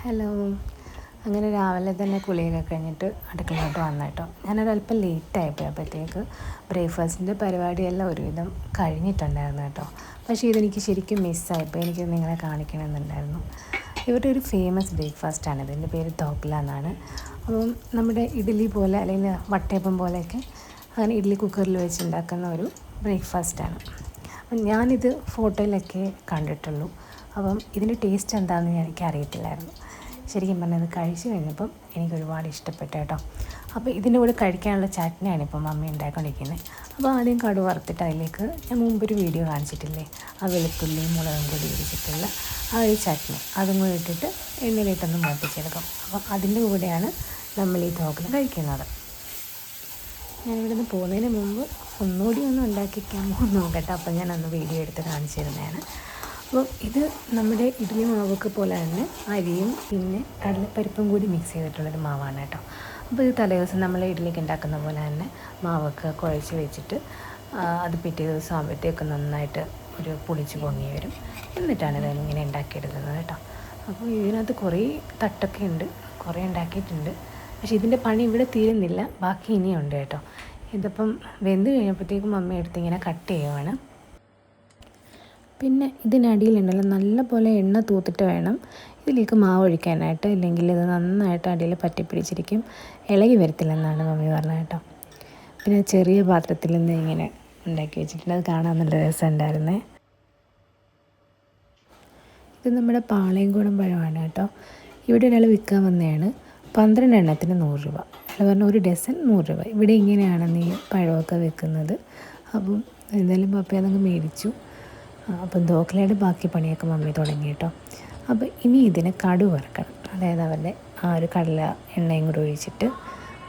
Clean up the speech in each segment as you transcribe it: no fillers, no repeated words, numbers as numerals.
Hello. അങ്ങനെ രാവിലെ തന്നെ കുളിയൊക്കെ കഴിഞ്ഞിട്ട് അടുക്കളയിലോട്ട് വന്നു കേട്ടോ. ഞാനൊരല്പം ലേറ്റായിപ്പോയി. അപ്പോഴത്തേക്ക് ബ്രേക്ക്ഫാസ്റ്റിൻ്റെ പരിപാടിയെല്ലാം ഒരുവിധം കഴിഞ്ഞിട്ടുണ്ടായിരുന്നു കേട്ടോ. പക്ഷേ ഇതെനിക്ക് ശരിക്കും മിസ്സായിപ്പോൾ. എനിക്ക് നിങ്ങളെ കാണിക്കണമെന്നുണ്ടായിരുന്നു. ഇവരുടെ ഒരു ഫേമസ് ബ്രേക്ക്ഫാസ്റ്റാണിത്. ഇതിൻ്റെ പേര് ധോക്ല എന്നാണ്. അപ്പം നമ്മുടെ ഇഡ്ഡലി പോലെ അല്ലെങ്കിൽ വട്ടയപ്പം പോലെയൊക്കെ അങ്ങനെ ഇഡ്ഡലി കുക്കറിൽ വെച്ചുണ്ടാക്കുന്ന ഒരു ബ്രേക്ക്ഫാസ്റ്റാണ്. അപ്പം ഞാനിത് ഫോട്ടോയിലൊക്കെ കണ്ടിട്ടുള്ളൂ. അപ്പം ഇതിൻ്റെ ടേസ്റ്റ് എന്താണെന്ന് എനിക്കറിയത്തില്ലായിരുന്നു. ശരിക്കും പറഞ്ഞത് കഴിച്ച് കഴിഞ്ഞപ്പം എനിക്ക് ഒരുപാട് ഇഷ്ടപ്പെട്ടു കേട്ടോ. അപ്പോൾ ഇതിൻ്റെ കൂടെ കഴിക്കാനുള്ള ചട്നിയാണ് ഇപ്പോൾ മമ്മി ഉണ്ടാക്കിക്കൊണ്ടിരിക്കുന്നത്. അപ്പോൾ ആദ്യം കടുക് വറുത്തിട്ട് അതിലേക്ക് ഞാൻ മുമ്പൊരു വീഡിയോ കാണിച്ചിട്ടില്ലേ, ആ വെളുത്തുള്ളി മുളകും കൂടി ഇടിച്ചിട്ടുള്ള ആ ഒരു ചട്നി അതും കൂടി ഇട്ടിട്ട് എണ്ണയിലിട്ടൊന്ന് മൂപ്പിച്ചെടുക്കും. അപ്പം അതിൻ്റെ കൂടെയാണ് നമ്മൾ ഈ ധോക്ല കഴിക്കുന്നത്. ഞാനിവിടെ നിന്ന് പോകുന്നതിന് മുമ്പ് ഒന്നുകൂടി ഒന്ന് ഉണ്ടാക്കിക്കാമോ നോക്കട്ടെ. അപ്പം ഞാനൊന്ന് വീഡിയോ എടുത്ത് കാണിച്ചു തരുന്നതാണ്. അപ്പോൾ ഇത് നമ്മുടെ ഇഡ്ഡലി മാവൊക്കെ പോലെ തന്നെ അരിയും പിന്നെ കടലപ്പരിപ്പും കൂടി മിക്സ് ചെയ്തിട്ടുള്ളൊരു മാവാണ് കേട്ടോ. അപ്പോൾ ഇത് തലേദിവസം നമ്മൾ ഇഡ്ഡലിക്ക് ഉണ്ടാക്കുന്ന പോലെ തന്നെ മാവൊക്കെ കുഴച്ച് വെച്ചിട്ട് അത് പിറ്റേ ദിവസം ആകുമ്പോഴത്തേക്ക് നന്നായിട്ട് ഒരു പുളിച്ച് പൊങ്ങി വരും. എന്നിട്ടാണ് ഇതിങ്ങനെ ഉണ്ടാക്കിയെടുക്കുന്നത് കേട്ടോ. അപ്പോൾ ഇതിനകത്ത് കുറേ തട്ടൊക്കെ ഉണ്ട്, കുറേ ഉണ്ടാക്കിയിട്ടുണ്ട്. പക്ഷേ ഇതിൻ്റെ പണി ഇവിടെ തീരുന്നില്ല, ബാക്കി ഇനിയുണ്ട് കേട്ടോ. ഇതിപ്പം വെന്ത് കഴിഞ്ഞപ്പോഴത്തേക്കും മമ്മി എടുത്ത് ഇങ്ങനെ കട്ട് ചെയ്യുവാണ്. പിന്നെ ഇതിനടിയിലുണ്ടല്ലോ നല്ല പോലെ എണ്ണ തൂത്തിട്ട് വേണം ഇതിലേക്ക് മാവ് ഒഴിക്കാനായിട്ട്, ഇല്ലെങ്കിൽ ഇത് നന്നായിട്ട് അടിയിൽ പറ്റിപ്പിടിച്ചിരിക്കും, ഇളകി വരത്തില്ലെന്നാണ് മമ്മി പറഞ്ഞത് കേട്ടോ. പിന്നെ ചെറിയ പാത്രത്തിൽ നിന്ന് ഇങ്ങനെ ഉണ്ടാക്കി വെച്ചിട്ടുണ്ട്, അത് കാണാൻ നല്ല രസമുണ്ടായിരുന്നേ. ഇത് നമ്മുടെ പാളയംകോടൻ പഴമാണ് കേട്ടോ. ഇവിടെ ഒരാൾ വിൽക്കാൻ വന്നതാണ്. 12 എണ്ണത്തിന് 100 രൂപ. അയാൾ പറഞ്ഞ ഒരു ഡസൻ 100 രൂപ. ഇവിടെ ഇങ്ങനെയാണ് ഈ പഴമൊക്കെ വെക്കുന്നത്. അപ്പം എന്തായാലും പപ്പ അതങ്ങ് മേടിച്ചു. അപ്പം ധോക്ലയുടെ ബാക്കി പണിയൊക്കെ മമ്മി തുടങ്ങി കേട്ടോ. അപ്പോൾ ഇനി ഇതിന് കടുക് വറുക്കണം. അതായത് അവരുടെ ആ ഒരു കടല എണ്ണയും കൂടി ഒഴിച്ചിട്ട്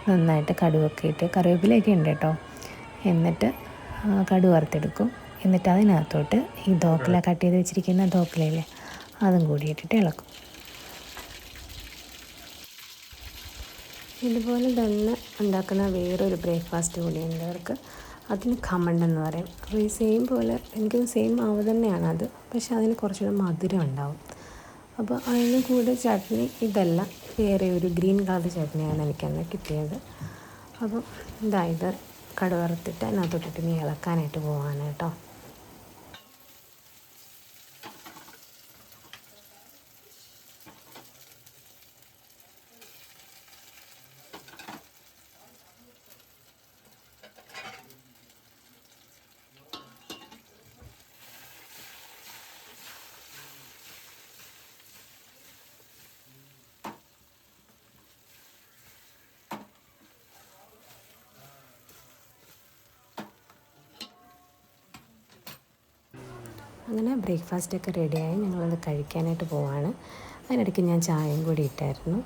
നന്നായിട്ട് കടുകൊക്കെ ഇട്ട് കറിവേപ്പിലയൊക്കെ ഉണ്ട് കേട്ടോ. എന്നിട്ട് കടുക് വറുത്തെടുക്കും. എന്നിട്ട് അതിനകത്തോട്ട് ഈ ധോക്ല കട്ട് ചെയ്ത് വെച്ചിരിക്കുന്ന ധോക്ലയില്ലേ അതും കൂടി ഇട്ടിട്ട് ഇളക്കും. ഇതുപോലെ തന്നെ ഉണ്ടാക്കുന്ന വേറൊരു ബ്രേക്ക്ഫാസ്റ്റ് കൂടിയുണ്ട് അവർക്ക്. അതിന് ഖമണ്ട് എന്ന് പറയും. അപ്പോൾ ഈ സെയിം പോലെ എനിക്കൊന്ന് സെയിം മാവ് തന്നെയാണ് അത്, പക്ഷേ അതിന് കുറച്ചുകൂടെ മധുരം ഉണ്ടാവും. അപ്പോൾ അതിന് കൂടെ ചട്നി ഇതല്ല, വേറെ ഒരു ഗ്രീൻ കളർ ചട്നിയാണ് എനിക്കന്ന് കിട്ടിയത്. അപ്പം ഇത് കടുക് വറുത്തിട്ട് അതിനകത്തോട്ടിട്ട് ഇനി ഇളക്കാനായിട്ട് പോവാണ് കേട്ടോ. അങ്ങനെ ബ്രേക്ക്ഫാസ്റ്റൊക്കെ റെഡിയായി ഞങ്ങളത് കഴിക്കാനായിട്ട് പോവാണ്. അതിനിടയ്ക്ക് ഞാൻ ചായയും കൂടി ഇട്ടായിരുന്നു.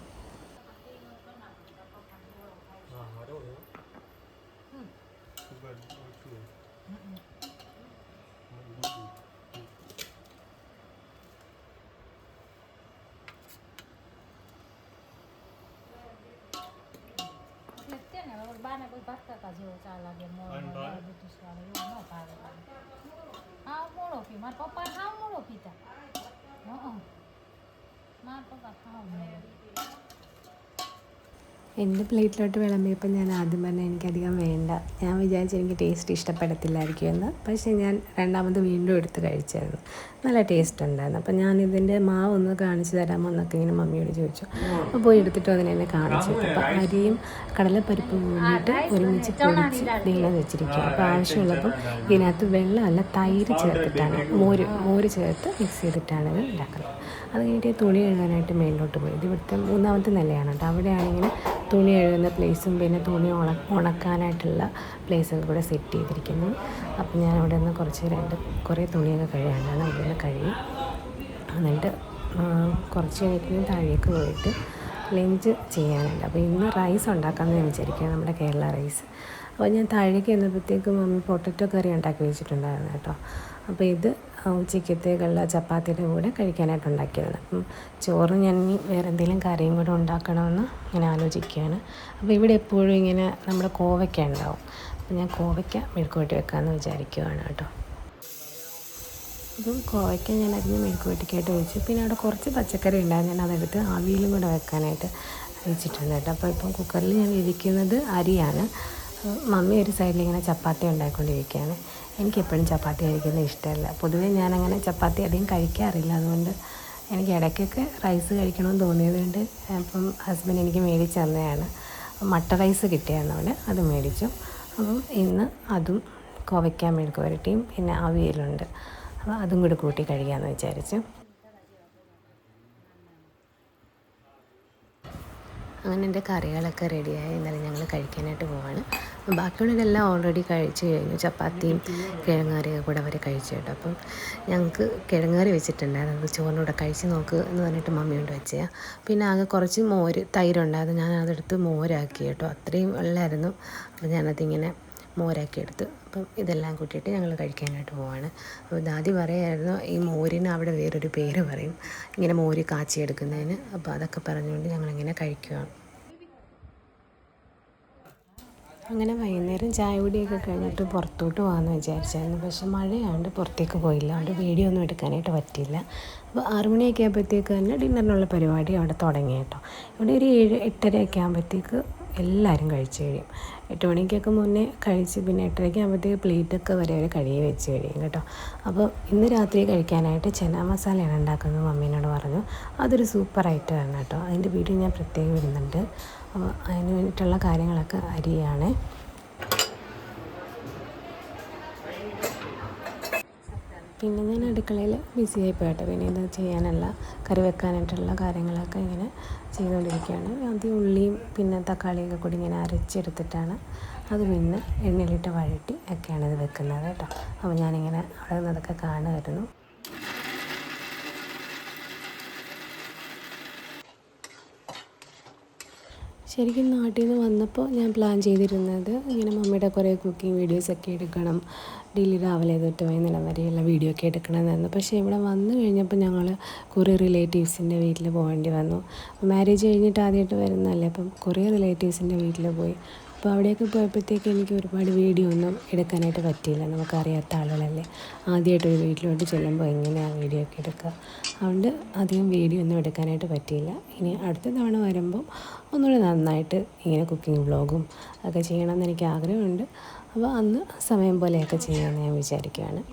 എൻ്റെ പ്ലേറ്റിലോട്ട് വിളമ്പിയപ്പോൾ ഞാൻ ആദ്യം പറഞ്ഞാൽ എനിക്കധികം വേണ്ട. ഞാൻ വിചാരിച്ചു എനിക്ക് ടേസ്റ്റ് ഇഷ്ടപ്പെടത്തില്ലായിരിക്കും എന്ന്. പക്ഷേ ഞാൻ രണ്ടാമത് വീണ്ടും എടുത്ത് കഴിച്ചായിരുന്നു. നല്ല ടേസ്റ്റ് ഉണ്ടായിരുന്നു. അപ്പോൾ ഞാനിതിൻ്റെ മാവ് ഒന്ന് കാണിച്ചു തരാമോ എന്നൊക്കെ ഇങ്ങനെ മമ്മിയോട് ചോദിച്ചു. അപ്പോൾ പോയി എടുത്തിട്ട് അതിനെ കാണിച്ചു. അപ്പോൾ അരിയും കടലപ്പരിപ്പും കൂടിയിട്ട് ഒരുമിച്ച് പൊടിച്ച് നീളം വെച്ചിരിക്കുക. അപ്പോൾ ആവശ്യമുള്ളപ്പം ഇതിനകത്ത് വെള്ളമല്ല തൈര് ചേർത്തിട്ടാണ്, മോര് ചേർത്ത് മിക്സ് ചെയ്തിട്ടാണ് ഇത് ഉണ്ടാക്കുന്നത്. അത് കഴിഞ്ഞിട്ട് തുണി കഴുകാനായിട്ട് മേളിലോട്ട് പോയി. ഇത് ഇവിടുത്തെ 3ാമത്തെ നിലയാണ് കേട്ടോ. അവിടെയാണെങ്കിൽ തുണി കഴുകുന്ന പ്ലേസും പിന്നെ തുണി ഉണക്കാനായിട്ടുള്ള പ്ലേസൊക്കെ കൂടെ സെറ്റ് ചെയ്തിരിക്കുന്നു. അപ്പോൾ ഞാൻ അവിടെ നിന്ന് കുറേ തുണിയൊക്കെ കഴുകാനാണ് അവിടെ നിന്ന് കഴുകി. എന്നിട്ട് കുറച്ച് കഴിഞ്ഞിട്ട് താഴേക്ക് പോയിട്ട് ലഞ്ച് ചെയ്യാനുണ്ട്. അപ്പോൾ ഇന്ന് റൈസ് ഉണ്ടാക്കാമെന്ന് ഞാൻ വിചാരിക്കുക, നമ്മുടെ കേരള റൈസ്. അപ്പോൾ ഞാൻ താഴേക്ക് ചെന്നപ്പോഴത്തേക്കും മമ്മി പൊട്ടറ്റോ കറി ഉണ്ടാക്കി വെച്ചിട്ടുണ്ടായിരുന്നു കേട്ടോ. അപ്പോൾ ഇത് ഉച്ചക്കത്തേക്കുള്ള ചപ്പാത്തിയുടെ കൂടെ കഴിക്കാനായിട്ട് ഉണ്ടാക്കിയതാണ്. അപ്പം ചോറ് ഞാൻ വേറെ എന്തെങ്കിലും കറിയും കൂടെ ഉണ്ടാക്കണമെന്ന് ഇങ്ങനെ ആലോചിക്കുകയാണ്. അപ്പോൾ ഇവിടെ എപ്പോഴും ഇങ്ങനെ നമ്മുടെ കോവയ്ക്ക ഉണ്ടാവും. അപ്പോൾ ഞാൻ കോവയ്ക്ക മെഴുക്ക് പുരട്ടി വെക്കാമെന്ന് വിചാരിക്കുകയാണ് കേട്ടോ. അപ്പം കോവയ്ക്ക ഞാൻ അരിഞ്ഞ് മെഴുക്കുവരട്ടിക്കായിട്ട് ഒഴിച്ചു. പിന്നെ അവിടെ കുറച്ച് പച്ചക്കറി ഉണ്ടായിരുന്നു, ഞാൻ അതെടുത്ത് ആവിയിലും കൂടെ വെക്കാനായിട്ട് വെച്ചിട്ടുണ്ട് കേട്ടോ. അപ്പോൾ ഇപ്പം കുക്കറിൽ ഞാൻ ഇരിക്കുന്നത് അരിയാണ്. മമ്മി ഒരു സൈഡിൽ ഇങ്ങനെ ചപ്പാത്തി ഉണ്ടാക്കിക്കൊണ്ടിരിക്കുകയാണ്. എനിക്കെപ്പോഴും ചപ്പാത്തി കഴിക്കുന്നത് ഇഷ്ടമല്ല. പൊതുവേ ഞാനങ്ങനെ ചപ്പാത്തി അധികം കഴിക്കാറില്ല. അതുകൊണ്ട് എനിക്ക് ഇടയ്ക്കൊക്കെ റൈസ് കഴിക്കണമെന്ന് തോന്നിയതുകൊണ്ട് അപ്പം ഹസ്ബൻഡ് എനിക്ക് മേടിച്ച് തന്നതാണ്. മട്ട റൈസ് കിട്ടിയായിരുന്നു അവിടെ, അത് മേടിച്ചു. അപ്പം ഇന്ന് അതും കോവയ്ക്ക മെഴുക്ക് പുരട്ടിയും പിന്നെ അവിയലുണ്ട്. അപ്പോൾ അതും കൂടി കൂട്ടി കഴിക്കാമെന്ന് വിചാരിച്ചു. അങ്ങനെ എൻ്റെ കറികളൊക്കെ റെഡിയായി. എന്നാലും ഞങ്ങൾ കഴിക്കാനായിട്ട് പോവാണ്. ബാക്കിയുള്ളതെല്ലാം ഓൾറെഡി കഴിച്ച് കഴിഞ്ഞു. ചപ്പാത്തിയും കിഴങ്ങറിയൊക്കെ കൂടെ അവർ കഴിച്ചു കേട്ടോ. അപ്പം ഞങ്ങൾക്ക് കിഴങ്ങറി വെച്ചിട്ടുണ്ടായിരുന്നു, അത് ചോറിനൂടെ കഴിച്ച് നോക്ക് എന്ന് പറഞ്ഞിട്ട് മമ്മി കൊണ്ട് വെച്ചാൽ. പിന്നെ ആകെ കുറച്ച് തൈരുണ്ടായിരുന്നു, ഞാൻ അതെടുത്ത് മോരാക്കി കേട്ടോ. അത്രയും വെള്ളമായിരുന്നു. അപ്പോൾ ഞാനതിങ്ങനെ മോരാക്കി എടുത്ത്. അപ്പം ഇതെല്ലാം കൂട്ടിയിട്ട് ഞങ്ങൾ കഴിക്കാനായിട്ട് പോവാണ്. അപ്പോൾ ദാദി പറയായിരുന്നു ഈ മോരിന് അവിടെ വേറൊരു പേര് പറയും, ഇങ്ങനെ മോര് കാച്ചിയെടുക്കുന്നതിന്. അപ്പോൾ അതൊക്കെ പറഞ്ഞുകൊണ്ട് ഞങ്ങളിങ്ങനെ കഴിക്കുകയാണ്. അങ്ങനെ വൈകുന്നേരം ചായ കുടിയൊക്കെ കഴിഞ്ഞിട്ട് പുറത്തോട്ട് പോകാമെന്ന് വിചാരിച്ചായിരുന്നു. പക്ഷെ മഴയായതുകൊണ്ട് പുറത്തേക്ക് പോയില്ല, അവിടെ വീഡിയോ ഒന്നും എടുക്കാനായിട്ട് പറ്റിയില്ല. അപ്പോൾ 6 മണിയൊക്കെ ആകുമ്പോഴത്തേക്ക് തന്നെ ഡിന്നറിനുള്ള പരിപാടി അവിടെ തുടങ്ങി കേട്ടോ. ഇവിടെ ഒരു 7-8:30 ആകുമ്പോഴത്തേക്ക് എല്ലാവരും കഴിച്ച് കഴിയും. 8 മണിക്കൊക്കെ മുന്നേ കഴിച്ച് പിന്നെ 8:30 ആകുമ്പോഴത്തേക്ക് പ്ലേറ്റൊക്കെ വരെ കഴുകി വെച്ച് കഴിയും കേട്ടോ. അപ്പോൾ ഇന്ന് രാത്രി കഴിക്കാനായിട്ട് ചന മസാലയാണ് ഉണ്ടാക്കുന്നത് മമ്മീനോട് പറഞ്ഞു. അതൊരു സൂപ്പർ ഐറ്റമാണ് കേട്ടോ. അതിൻ്റെ വീഡിയോ ഞാൻ പ്രത്യേകം ഇടുന്നുണ്ട്. അപ്പോൾ അതിന് വേണ്ടിയിട്ടുള്ള കാര്യങ്ങളൊക്കെ അരിയാണ്. പിന്നെ ഞാൻ അടുക്കളയിൽ ബിസിയായി പോയിട്ട് പിന്നെ ഇത് ചെയ്യാനുള്ള കറി വെക്കാനായിട്ടുള്ള കാര്യങ്ങളൊക്കെ ഇങ്ങനെ ചെയ്തുകൊണ്ടിരിക്കുകയാണ്. ആദ്യം ഉള്ളിയും പിന്നെ തക്കാളിയൊക്കെ കൂടി ഇങ്ങനെ അരച്ചെടുത്തിട്ടാണ് അത് പിന്നെ എണ്ണയിലിട്ട് വഴറ്റി ഒക്കെയാണ് ഇത് വെക്കുന്നത് കേട്ടോ. അപ്പോൾ ഞാനിങ്ങനെ അവിടെ നിന്നതൊക്കെ കാണുമായിരുന്നു. ശരിക്കും നാട്ടിൽ നിന്ന് വന്നപ്പോൾ ഞാൻ പ്ലാൻ ചെയ്തിരുന്നത് ഇങ്ങനെ മമ്മിയുടെ കുറേ കുക്കിംഗ് വീഡിയോസൊക്കെ എടുക്കണം, ഡെയിലി രാവിലെ തൊട്ട് വൈകുന്നേരം വരെയുള്ള വീഡിയോ ഒക്കെ എടുക്കണമെന്നായിരുന്നു. പക്ഷേ ഇവിടെ വന്നു കഴിഞ്ഞപ്പോൾ ഞങ്ങൾ കുറേ റിലേറ്റീവ്സിൻ്റെ വീട്ടിൽ പോകേണ്ടി വന്നു. മാരേജ് കഴിഞ്ഞിട്ട് ആദ്യമായിട്ട് വരുന്നതല്ലേ, അപ്പം കുറേ റിലേറ്റീവ്സിൻ്റെ വീട്ടിൽ പോയി. അപ്പോൾ അവിടെയൊക്കെ പോയപ്പോഴത്തേക്ക് എനിക്ക് ഒരുപാട് വീഡിയോ ഒന്നും എടുക്കാനായിട്ട് പറ്റിയില്ല. നമുക്കറിയാത്ത ആളുകളല്ലേ, ആദ്യമായിട്ടൊരു വീട്ടിലോട്ട് ചെല്ലുമ്പോൾ എങ്ങനെയാണ് വീഡിയോ ഒക്കെ എടുക്കുക. അതുകൊണ്ട് അധികം വീഡിയോ ഒന്നും എടുക്കാനായിട്ട് പറ്റിയില്ല. ഇനി അടുത്ത തവണ വരുമ്പം ഒന്നുകൂടി നന്നായിട്ട് ഇങ്ങനെ കുക്കിംഗ് വ്ളോഗും ഒക്കെ ചെയ്യണമെന്ന് എനിക്ക് ആഗ്രഹമുണ്ട്. അപ്പോൾ അന്ന് സമയം പോലെയൊക്കെ ചെയ്യാമെന്ന് ഞാൻ വിചാരിക്കുകയാണ്.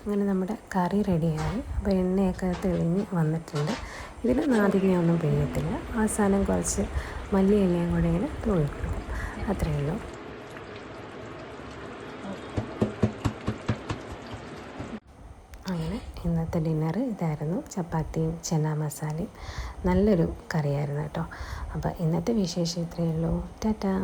അങ്ങനെ നമ്മുടെ കറി റെഡിയായി. അപ്പോൾ എണ്ണയൊക്കെ തെളിഞ്ഞ് വന്നിട്ടുണ്ട്. ഇതിൽ നാരങ്ങയൊന്നും പിഴിയത്തില്ല. അവസാനം കുറച്ച് മല്ലിയിലയും കൂടെ ഇങ്ങനെ തൂവി കൊടുക്കും, അത്രയേ ഉള്ളൂ. അങ്ങനെ ഇന്നത്തെ ഡിന്നർ ഇതായിരുന്നു. ചപ്പാത്തിയും ചന മസാലയും നല്ലൊരു കറിയായിരുന്നു കേട്ടോ. അപ്പോൾ ഇന്നത്തെ വിശേഷം ഇത്രയേ ഉള്ളൂ. ടാറ്റാ.